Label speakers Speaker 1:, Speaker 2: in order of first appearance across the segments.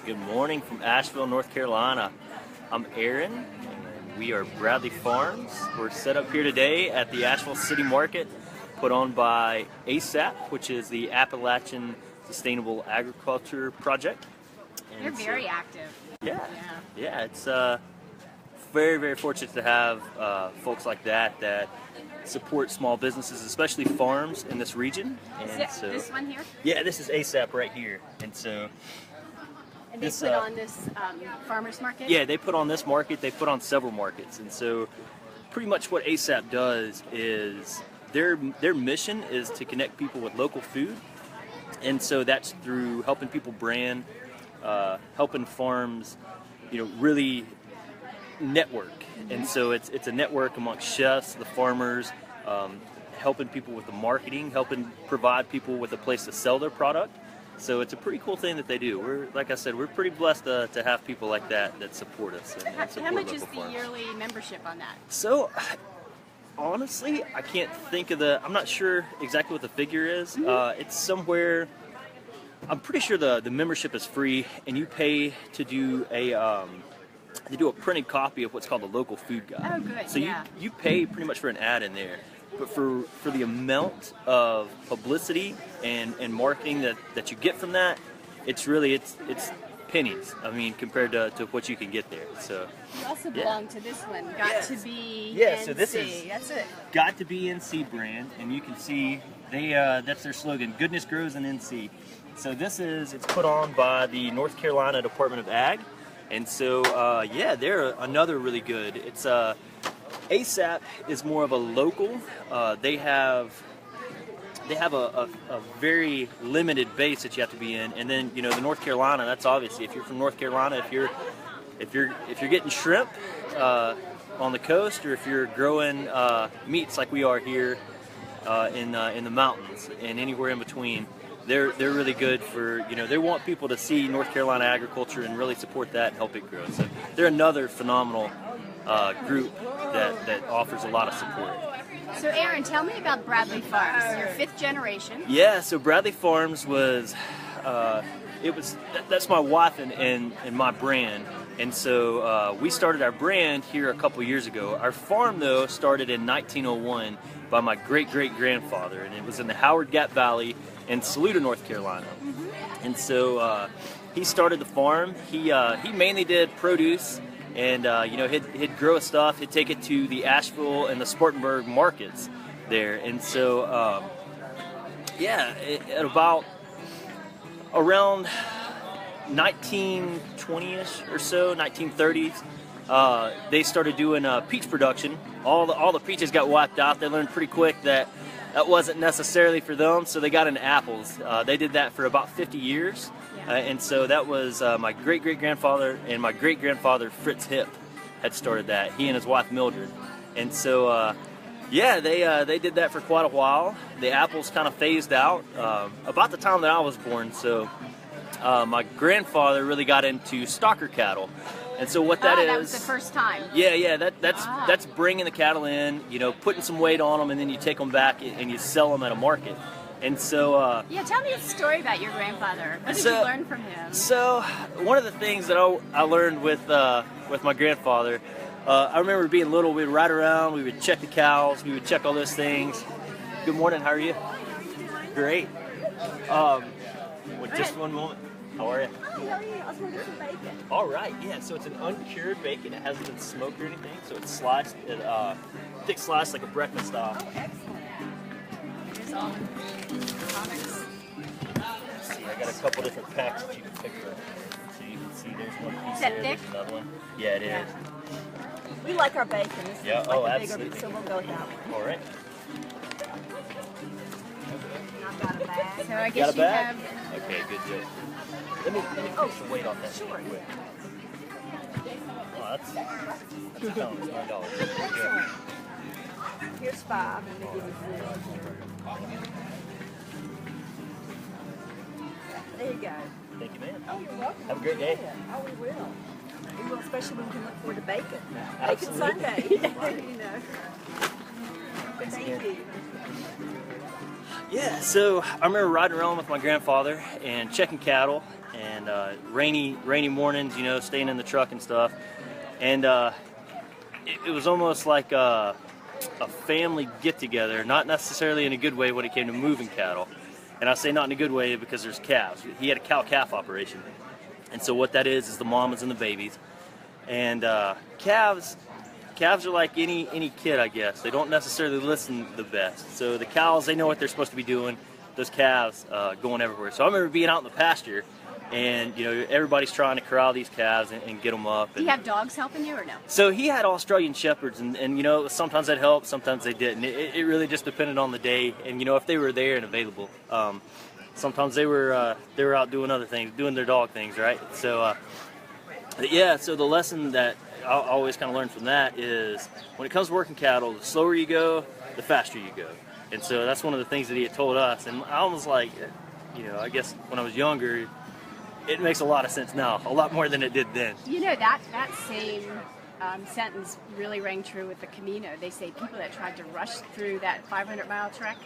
Speaker 1: Good morning from Asheville, North Carolina. I'm Aaron, and we are Bradley Farms. We're set up here today at the Asheville City Market, put on by ASAP, which is the Appalachian Sustainable Agriculture Project. And
Speaker 2: they're very active.
Speaker 1: Yeah, it's very, very fortunate to have folks like that support small businesses, especially farms in this region. And so,
Speaker 2: this one here?
Speaker 1: Yeah, this is ASAP right here. And so,
Speaker 2: and they put on this farmers market?
Speaker 1: Yeah, they put on this market. They put on several markets. And so pretty much what ASAP does is their mission is to connect people with local food. And so that's through helping people brand, helping farms, really network. And so it's a network amongst chefs, the farmers, helping people with the marketing, helping provide people with a place to sell their product. So it's a pretty cool thing that they do. Like I said, we're pretty blessed to have people like that support us and support
Speaker 2: How much
Speaker 1: local
Speaker 2: is the
Speaker 1: farms.
Speaker 2: yearly membership on that?
Speaker 1: So honestly, I can't think of I'm not sure exactly what the figure is. It's somewhere, I'm pretty sure the membership is free, and you pay to do a printed copy of what's called the local food guide.
Speaker 2: Oh, good.
Speaker 1: So you pay pretty much for an ad in there, but for the amount of publicity and marketing that you get from that, it's pennies. I mean, compared to what you can get there. So
Speaker 2: you also belong to this one. To be
Speaker 1: NC.
Speaker 2: So this is that's it.
Speaker 1: Got to be NC brand, and you can see that's their slogan: "Goodness grows in NC." So it's put on by the North Carolina Department of Ag. And so, they're another really good. It's ASAP is more of a local. They have a very limited base that you have to be in, and then the North Carolina. That's obviously if you're from North Carolina, if you're getting shrimp on the coast, or if you're growing meats like we are here in the mountains and anywhere in between. They're really good for, they want people to see North Carolina agriculture and really support that and help it grow. So they're another phenomenal group that offers a lot of support.
Speaker 2: So Aaron, tell me about Bradley Farms. You're fifth generation.
Speaker 1: Yeah, so Bradley Farms was, that's my wife and my brand. And so we started our brand here a couple years ago. Our farm, though, started in 1901 by my great-great-grandfather, and it was in the Howard Gap Valley in Saluda, North Carolina. And so he started the farm. He mainly did produce, and he'd grow stuff. He'd take it to the Asheville and the Spartanburg markets there. And so at about around 1920ish or so, 1930s, they started doing peach production. All the peaches got wiped out. They learned pretty quick that wasn't necessarily for them, so they got into apples. They did that for about 50 years, and so that was my great-great-grandfather and my great-grandfather Fritz Hipp had started that. He and his wife Mildred, and so they did that for quite a while. The apples kind of phased out about the time that I was born. So my grandfather really got into stocker cattle. And so what that is...
Speaker 2: that was the first time.
Speaker 1: Yeah, that's bringing the cattle in, putting some weight on them, and then you take them back and you sell them at a market. And so...
Speaker 2: tell me a story about your grandfather. What did you learn from him?
Speaker 1: So, one of the things that I learned with my grandfather, I remember being little, we would ride around, we would check the cows, we would check all those things. Good morning, how are you? Great. Just one moment. How are you?
Speaker 3: I was going to get some bacon.
Speaker 1: All right, yeah, so it's an uncured bacon. It hasn't been smoked or anything, so it's sliced, thick sliced like a breakfast style.
Speaker 3: Oh, excellent.
Speaker 2: Here's all the comics.
Speaker 1: See, I got a couple different packs that you can pick from. So you can see there's one piece
Speaker 2: Is that
Speaker 1: there,
Speaker 2: thick?
Speaker 1: there's another one. Yeah, it is.
Speaker 3: We like our bacon. This is like the bigger,
Speaker 1: absolutely.
Speaker 3: so we'll go with that one.
Speaker 1: All right.
Speaker 3: I've got a bag.
Speaker 2: So I
Speaker 1: Got
Speaker 2: guess
Speaker 1: a
Speaker 2: you
Speaker 1: bag?
Speaker 2: have...
Speaker 1: Okay, good deal. Let me put some weight on that.
Speaker 3: Sure.
Speaker 1: Quick. Oh, that's a pound. It's $9.
Speaker 3: Excellent. Here's 5. Let me give you 4. There you go.
Speaker 1: Thank you, man.
Speaker 3: Oh, you're welcome.
Speaker 1: Have a great day.
Speaker 3: Oh, we will. We will, especially when we can look forward to bacon.
Speaker 1: Absolutely.
Speaker 3: Bacon Sunday. Thank you.
Speaker 1: Thanks again. Yeah, so I remember riding around with my grandfather and checking cattle, and rainy mornings, you know, staying in the truck and stuff. And it was almost like a family get-together, not necessarily in a good way when it came to moving cattle. And I say not in a good way because there's calves. He had a cow-calf operation. And so what that is the mamas and the babies. And calves are like any kid, I guess. They don't necessarily listen the best. So the cows, they know what they're supposed to be doing. Those calves going everywhere. So I remember being out in the pasture, and you know, everybody's trying to corral these calves and get them up.
Speaker 2: Do you have dogs helping you or no?
Speaker 1: So he had Australian Shepherds, and you know, sometimes that helped, sometimes they didn't. It really just depended on the day, and you know, if they were there and available. Sometimes they were out doing other things, doing their dog things, right? So yeah, so the lesson that I always kind of learned from that is when it comes to working cattle, the slower you go, the faster you go. And so that's one of the things that he had told us. And I was like, you know, I guess when I was younger, it makes a lot of sense now, a lot more than it did then.
Speaker 2: You know, that same sentence really rang true with the Camino. They say people that tried to rush through that 500-mile trek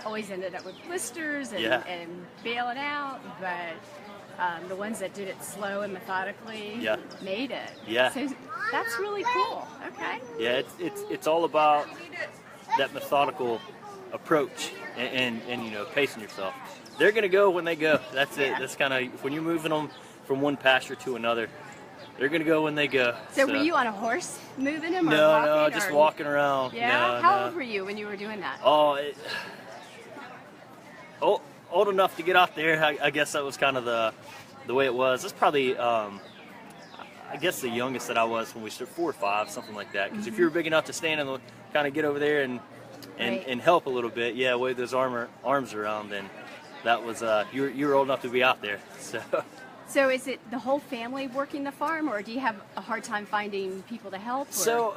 Speaker 2: always ended up with blisters and bailing out, but the ones that did it slow and methodically made it.
Speaker 1: Yeah.
Speaker 2: So that's really cool. Okay.
Speaker 1: Yeah, it's all about that methodical approach and you know, pacing yourself. They're gonna go when they go. That's it. That's kind of when you're moving them from one pasture to another. They're gonna go when they go.
Speaker 2: So were you on a horse moving them? Or
Speaker 1: no,
Speaker 2: walking,
Speaker 1: no, just walking around.
Speaker 2: Yeah.
Speaker 1: No,
Speaker 2: How old were you when you were doing that?
Speaker 1: Oh, old enough to get out there. I guess that was kind of the way it was. It's probably I guess the youngest that I was when we started, 4 or 5, something like that. Because if you were big enough to stand and kind of get over there and help a little bit, wave those arms around, then that was you were old enough to be out there.
Speaker 2: So is it the whole family working the farm, or do you have a hard time finding people to help? Or?
Speaker 1: So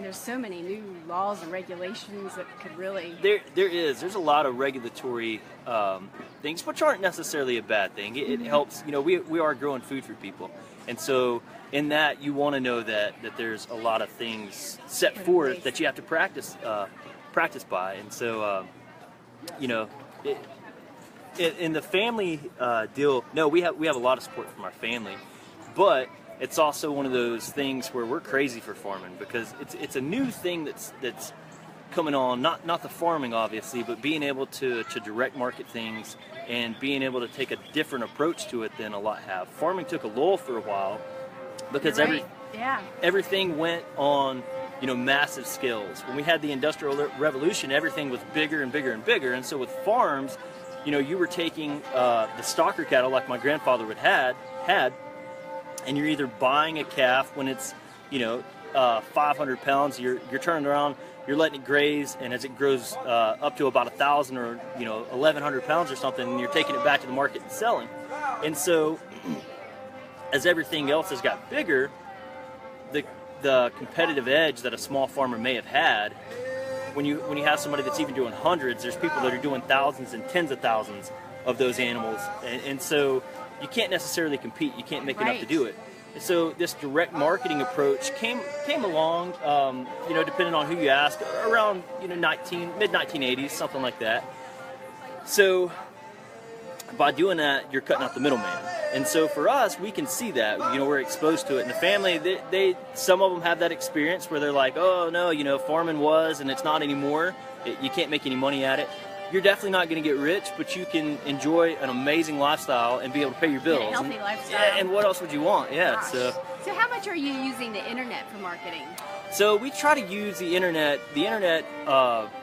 Speaker 2: there's so many new laws and regulations that could really...
Speaker 1: There's a lot of regulatory things, which aren't necessarily a bad thing. It helps, you know, we are growing food for people. And so in that, you want to know that there's a lot of things set forth that you have to practice by. And so, you know, in the family deal, no, we have a lot of support from our family, but it's also one of those things where we're crazy for farming because it's a new thing that's coming on. Not the farming obviously, but being able to direct market things and being able to take a different approach to it than a lot have. Farming took a lull for a while because everything went on, you know, massive scales. When we had the Industrial Revolution, everything was bigger and bigger and bigger, and so with farms, you know, you were taking the stocker cattle like my grandfather had, and you're either buying a calf when it's, you know, 500 pounds, you're turning around, you're letting it graze, and as it grows up to about 1,000 or, you know, 1,100 pounds or something, and you're taking it back to the market and selling. And so, as everything else has got bigger, the competitive edge that a small farmer may have had, when you have somebody that's even doing hundreds, there's people that are doing thousands and tens of thousands of those animals, and so you can't necessarily compete. You can't make enough to do it. And so this direct marketing approach came along, you know, depending on who you ask, around, you know, mid-1980s, something like that. So by doing that, you're cutting out the middleman. And so for us, we can see that, you know, we're exposed to it. And the family, some of them have that experience where they're like, oh no, you know, farming was and it's not anymore. You can't make any money at it. You're definitely not going to get rich, but you can enjoy an amazing lifestyle and be able to pay your bills.
Speaker 2: A healthy lifestyle.
Speaker 1: And what else would you want? Yeah.
Speaker 2: Gosh. So how much are you using the internet for marketing?
Speaker 1: So we try to use the internet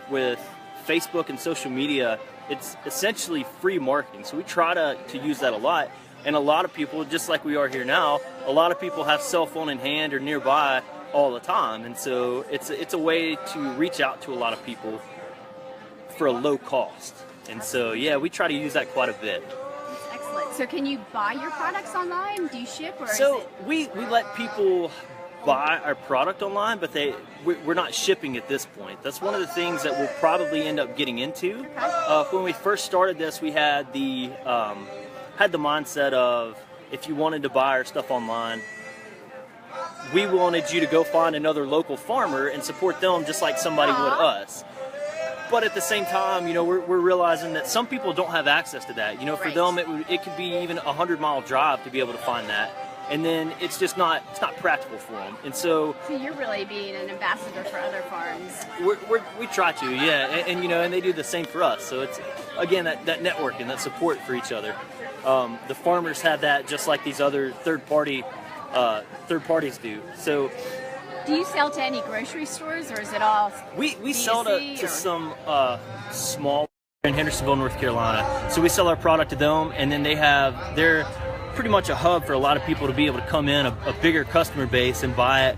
Speaker 1: with Facebook and social media. It's essentially free marketing. So we try to use that a lot. And a lot of people, just like we are here now, a lot of people have cell phone in hand or nearby all the time. And so it's a way to reach out to a lot of people for a low cost. And so, yeah, we try to use that quite a bit.
Speaker 2: That's excellent. So can you buy your products online? Do you ship? Or
Speaker 1: so
Speaker 2: is it...
Speaker 1: we let people buy our product online, but we're not shipping at this point. That's one of the things that we'll probably end up getting into. Okay. When we first started this, we had the mindset of, if you wanted to buy our stuff online, we wanted you to go find another local farmer and support them just like somebody would us. But at the same time, you know, we're realizing that some people don't have access to that. You know, for them, it could be even a 100-mile drive to be able to find that. And then it's just not practical for them. And so
Speaker 2: you're really being an ambassador for other farms.
Speaker 1: We try to, yeah. And you know, and they do the same for us. So it's, again, that networking, that support for each other. The farmers have that just like these other third parties do. So
Speaker 2: do you sell to any grocery stores, or is it all
Speaker 1: we sell to some small in Hendersonville, North Carolina. So we sell our product to them, and then they're pretty much a hub for a lot of people to be able to come in, a bigger customer base, and buy it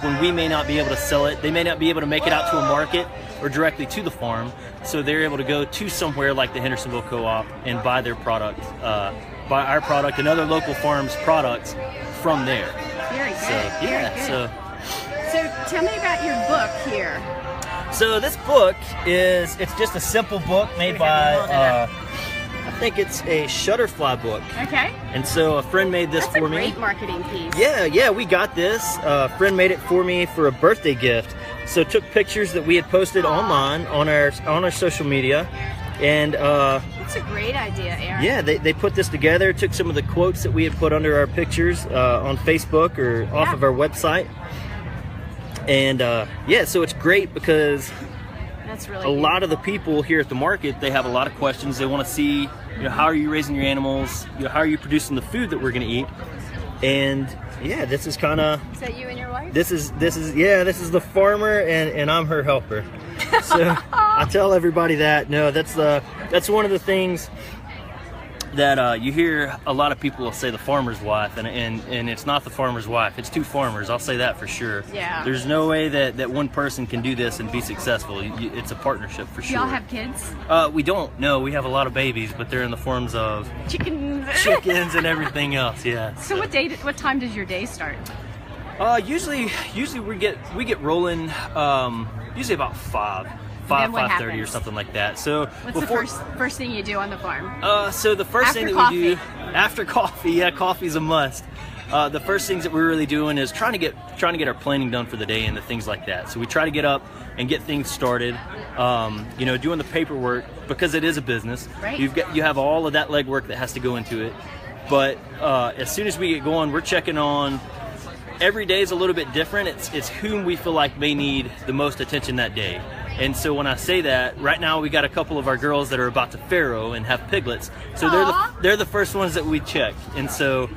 Speaker 1: when we may not be able to sell it. They may not be able to make it out to a market or directly to the farm, so they're able to go to somewhere like the Hendersonville Co-op and buy their product, buy our product and other local farms' products from there.
Speaker 2: Very good.
Speaker 1: So, yeah.
Speaker 2: Very good. So tell me about your book here.
Speaker 1: So this book it's just a simple book made by I think it's a Shutterfly book.
Speaker 2: Okay.
Speaker 1: And so a friend made this for me.
Speaker 2: That's a great marketing piece.
Speaker 1: Yeah, we got this. A friend made it for me for a birthday gift. So took pictures that we had posted online on our social media, and
Speaker 2: it's a great idea, Aaron.
Speaker 1: Yeah, they put this together. Took some of the quotes that we had put under our pictures on Facebook or off of our website, and yeah, so it's great because
Speaker 2: that's really
Speaker 1: a lot of the people here at the market, they have a lot of questions. They want to see, you know, how are you raising your animals? You know, how are you producing the food that we're going to eat? And yeah, this is kind of.
Speaker 2: Is that you and your wife?
Speaker 1: This is the farmer, and I'm her helper. So I tell everybody that. No, that's one of the things that you hear a lot of people will say the farmer's wife, and it's not the farmer's wife. It's two farmers. I'll say that for sure.
Speaker 2: Yeah.
Speaker 1: There's no way that one person can do this and be successful. It's a partnership for sure.
Speaker 2: Y'all have kids?
Speaker 1: We don't. No, we have a lot of babies, but they're in the forms of chickens and everything else. Yeah.
Speaker 2: So what time does your day start?
Speaker 1: Usually we get rolling. Usually about 5:30 or something like that. So
Speaker 2: what's the first thing you do on the farm?
Speaker 1: So the first thing that we do after coffee, yeah, coffee's a must. The first things that we're really doing is trying to get our planning done for the day and the things like that. So we try to get up and get things started. You know, doing the paperwork, because it is a business.
Speaker 2: Right.
Speaker 1: You have all of that legwork that has to go into it. But as soon as we get going, we're checking on. Every day is a little bit different. It's whom we feel like may need the most attention that day. And so when I say that, right now we got a couple of our girls that are about to farrow and have piglets. So they're the first ones that we check. And so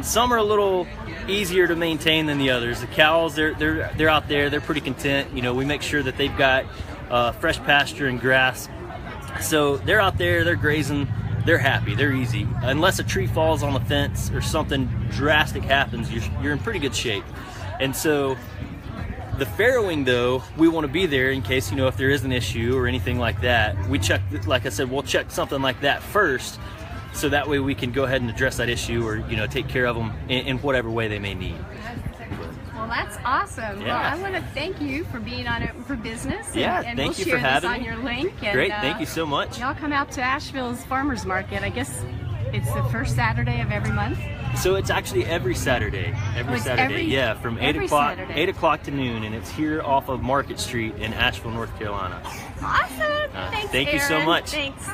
Speaker 1: some are a little easier to maintain than the others. The cows, they're out there, they're pretty content. You know, we make sure that they've got fresh pasture and grass. So they're out there, they're grazing, they're happy, they're easy. Unless a tree falls on the fence or something drastic happens, you're in pretty good shape. And so the farrowing, though, we want to be there in case, you know, if there is an issue or anything like that. We check, like I said, we'll check something like that first, so that way we can go ahead and address that issue, or, you know, take care of them in whatever way they may need.
Speaker 2: Well, that's awesome.
Speaker 1: Yeah.
Speaker 2: Well, I want to thank you for being on Open for Business.
Speaker 1: Yeah,
Speaker 2: and
Speaker 1: thank
Speaker 2: we'll
Speaker 1: you for having me.
Speaker 2: on your link. And,
Speaker 1: great, thank you so much.
Speaker 2: Y'all come out to Asheville's Farmers Market. I guess it's the first Saturday of every month.
Speaker 1: So it's actually every Saturday. Yeah, from 8 o'clock to noon, and it's here off of Market Street in Asheville, North Carolina.
Speaker 2: Awesome. Thanks,
Speaker 1: thank you so
Speaker 2: Aaron.
Speaker 1: much.
Speaker 2: Thanks.